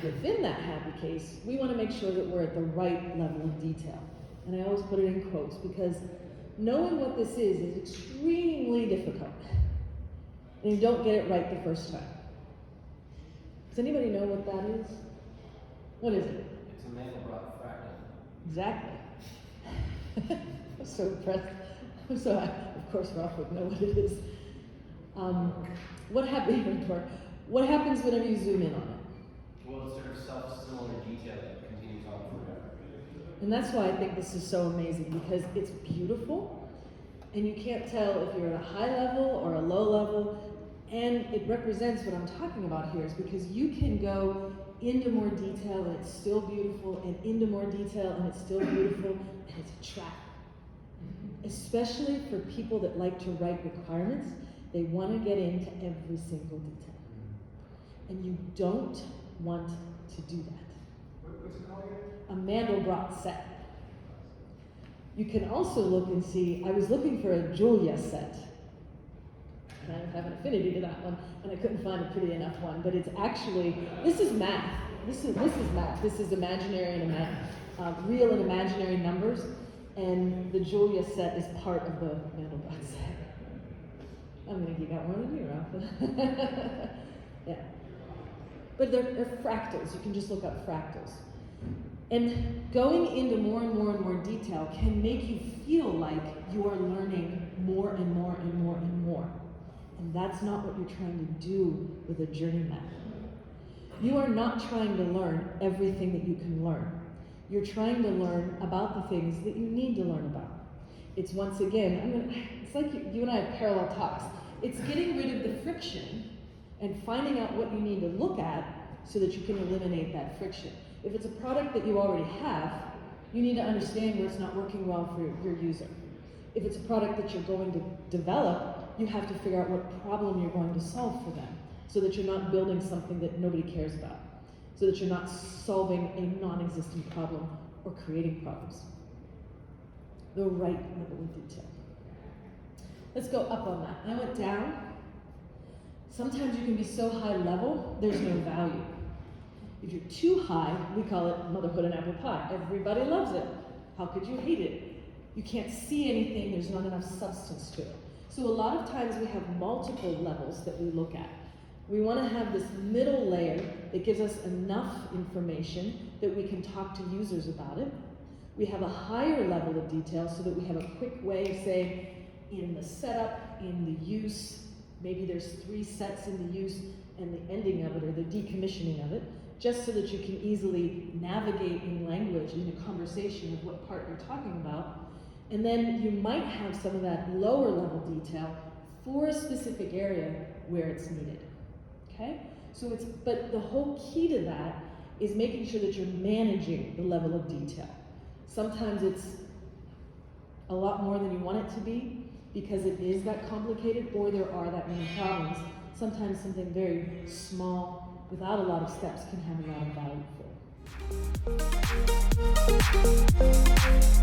within that happy case, we want to make sure that we're at the right level of detail. And I always put it in quotes because knowing what this is extremely difficult. And you don't get it right the first time. Does anybody know what that is? What is it? It's a Mandelbrot fractal. Exactly. I'm so impressed. So of course Ralph would know what it is. What happens whenever you zoom in on it? Well, it's sort of self-similar detail that continues on forever. And that's why I think this is so amazing, because it's beautiful, and you can't tell if you're at a high level or a low level, and it represents what I'm talking about here, is because you can go into more detail and it's still beautiful, and into more detail and it's still beautiful, and it's a trap. Especially for people that like to write requirements, they want to get into every single detail. And you don't want to do that. What's it called again? A Mandelbrot set. You can also look and see, I was looking for a Julia set. And I have an affinity to that one, and I couldn't find a pretty enough one, but it's actually, this is math. This is math. This is imaginary and real and imaginary numbers, and the Julia set is part of the Mandelbrot set. I'm gonna geek out more than you, Ralph. Yeah. But they're fractals. You can just look up fractals. And going into more and more and more detail can make you feel like you are learning more and more and more and more. And that's not what you're trying to do with a journey map. You are not trying to learn everything that you can learn. You're trying to learn about the things that you need to learn about. It's once again, it's like you and I have parallel talks. It's getting rid of the friction and finding out what you need to look at so that you can eliminate that friction. If it's a product that you already have, you need to understand where it's not working well for your user. If it's a product that you're going to develop, you have to figure out what problem you're going to solve for them so that you're not building something that nobody cares about, so that you're not solving a non-existent problem or creating problems. The right level of detail. Let's go up on that. I went down. Sometimes you can be so high level, there's no value. If you're too high, we call it motherhood and apple pie. Everybody loves it. How could you hate it? You can't see anything, there's not enough substance to it. So a lot of times we have multiple levels that we look at. We want to have this middle layer that gives us enough information that we can talk to users about it. We have a higher level of detail so that we have a quick way of saying, in the setup, in the use, maybe there's 3 sets in the use and the ending of it or the decommissioning of it, just so that you can easily navigate in language in a conversation of what part you're talking about. And then you might have some of that lower level detail for a specific area where it's needed. Okay? But the whole key to that is making sure that you're managing the level of detail. Sometimes it's a lot more than you want it to be because it is that complicated or there are that many problems. Sometimes something very small without a lot of steps can have a lot of value for you.